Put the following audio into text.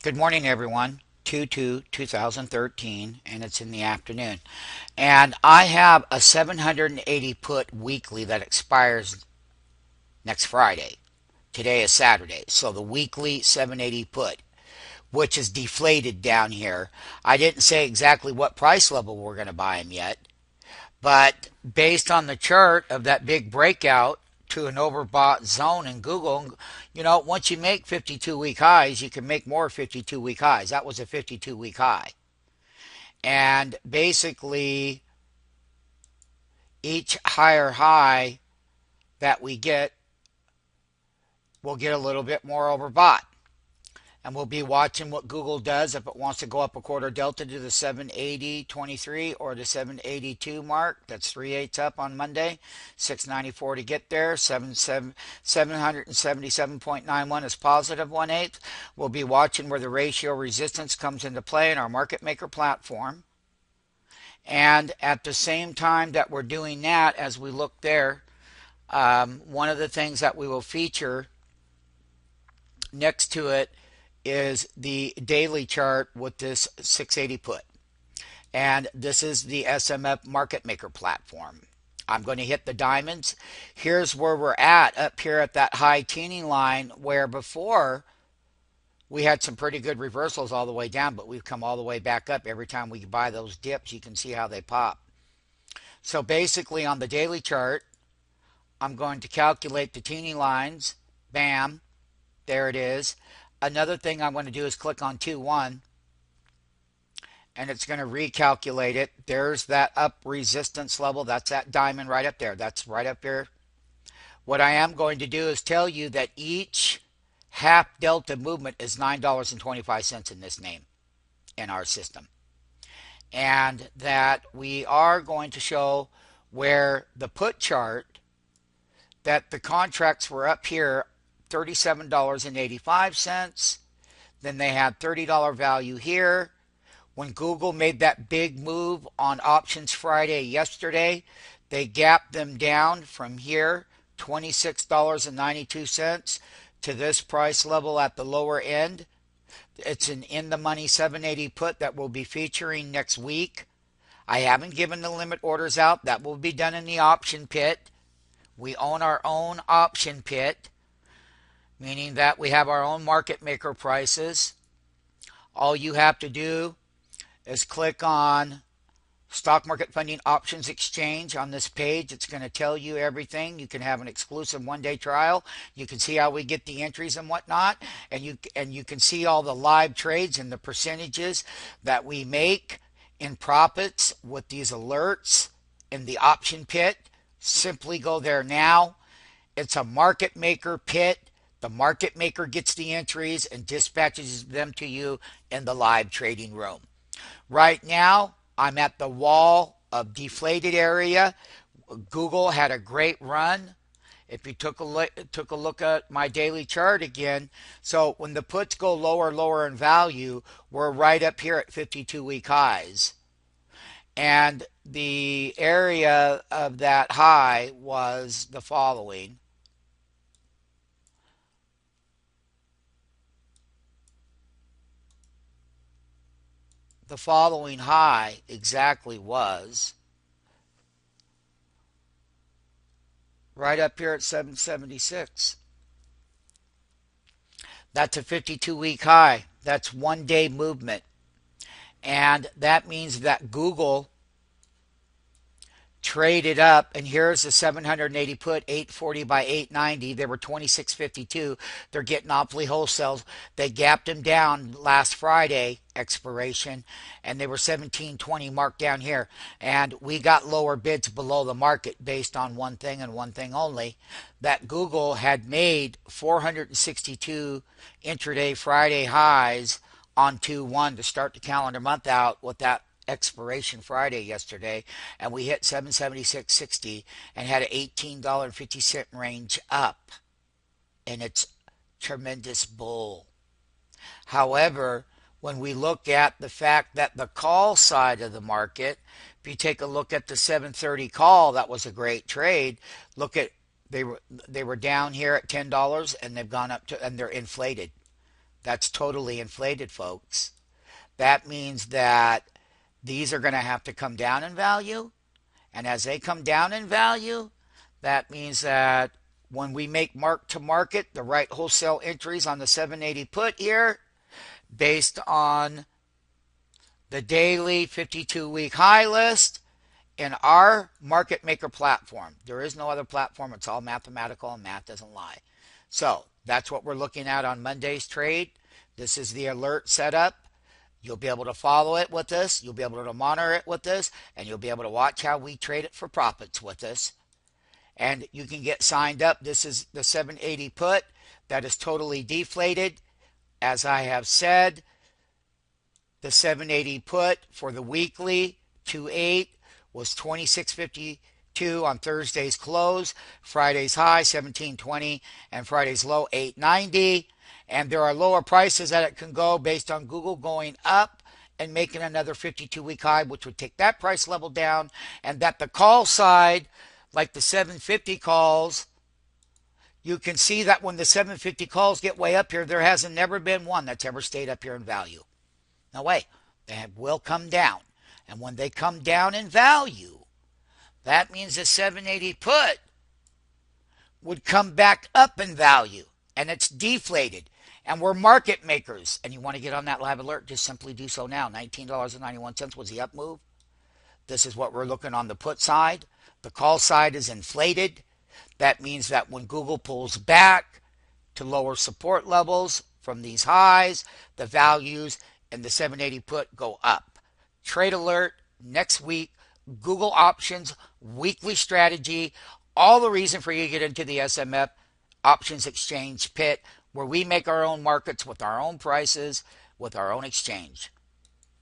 Good morning, everyone. 2/2/2013, and it's in the afternoon. And I have a 780 put weekly that expires next Friday. Today is Saturday, so the weekly 780 put, which is deflated down here. I didn't say exactly what price level we're going to buy them yet, but based on the chart of that big breakout to an overbought zone in Google, once you make 52-week highs, you can make more 52-week highs. That was a 52-week high. And basically, each higher high that we get will get a little bit more overbought. And we'll be watching what Google does if it wants to go up a quarter delta to the 780.23 or the 782 mark. That's 3/8 up on Monday. 694 to get there. 777.91 is positive 1/8. We'll be watching where the ratio resistance comes into play in our market maker platform. And at the same time that we're doing that, as we look there, one of the things that we will feature next to it is the daily chart with this 680 put. And this is the SMF market maker platform. I'm going to hit the diamonds. Here's where we're at, up here at that high teeny line, where before we had some pretty good reversals all the way down, but we've come all the way back up. Every time we buy those dips, you can see how they pop. So basically on the daily chart, I'm going to calculate the teeny lines. Bam, there it is. Another thing I'm going to do is click on 2-1, and it's going to recalculate it. There's that up resistance level. That's that diamond right up there. That's right up here. What I am going to do is tell you that each half delta movement is $9.25 in this name in our system. And that we are going to show where the put chart, that the contracts were up here $37.85. Then they had $30 value here. When Google made that big move on options Friday yesterday, they gapped them down from here, $26.92 to this price level at the lower end. It's an in the money 780 put that we'll be featuring next week. I haven't given the limit orders out. That will be done in the option pit. We own our own option pit, meaning that we have our own market maker prices. All you have to do is click on Stock Market Funding Options Exchange on this page. It's going to tell you everything. You can have an exclusive one-day trial. You can see how we get the entries and whatnot, and you can see all the live trades and the percentages that we make in profits with these alerts in the option pit. Simply go there now. It's a market maker pit. The market maker gets the entries and dispatches them to you in the live trading room. Right now, I'm at the wall of deflated area. Google had a great run. If you took a look at my daily chart again, so when the puts go lower in value, we're right up here at 52-week highs. And the area of that high was the following. The following high exactly was right up here at 776. That's a 52-week high. That's 1 day movement. And that means that Google traded up, and here's the 780 put, 840 by 890. They were 26.52. They're getting awfully wholesale. They gapped them down last Friday expiration, and they were 17.20 marked down here. And we got lower bids below the market based on one thing and one thing only, that Google had made 462 intraday Friday highs on 2/1 to start the calendar month out with that expiration Friday yesterday, and we hit 776.60 and had an $18.50 range up, and it's tremendous bull. However, when we look at the fact that the call side of the market, if you take a look at the 730 call, that was a great trade. Look at, they were down here at $10, and they've gone up to, and they're inflated. That's totally inflated, folks. That means that these are going to have to come down in value. And as they come down in value, that means that when we make mark to market the right wholesale entries on the 780 put here, based on the daily 52-week high list in our market maker platform. There is no other platform. It's all mathematical and math doesn't lie. So that's what we're looking at on Monday's trade. This is the alert setup. You'll be able to follow it with us. You'll be able to monitor it with us. And you'll be able to watch how we trade it for profits with us. And you can get signed up. This is the 780 put that is totally deflated. As I have said, the 780 put for the weekly 2/8 was 26.52 on Thursday's close, Friday's high 17.20, and Friday's low 8.90. And there are lower prices that it can go based on Google going up and making another 52-week high, which would take that price level down, and that the call side, like the 750 calls, you can see that when the 750 calls get way up here, there hasn't never been one that's ever stayed up here in value. No way. They will come down. And when they come down in value, that means the 780 put would come back up in value. And it's deflated. And we're market makers. And you want to get on that live alert, just simply do so now. $19.91 was the up move. This is what we're looking on the put side. The call side is inflated. That means that when Google pulls back to lower support levels from these highs, the values and the 780 put go up. Trade alert next week. Google options, weekly strategy. All the reason for you to get into the SMF options exchange pit, where we make our own markets with our own prices, with our own exchange.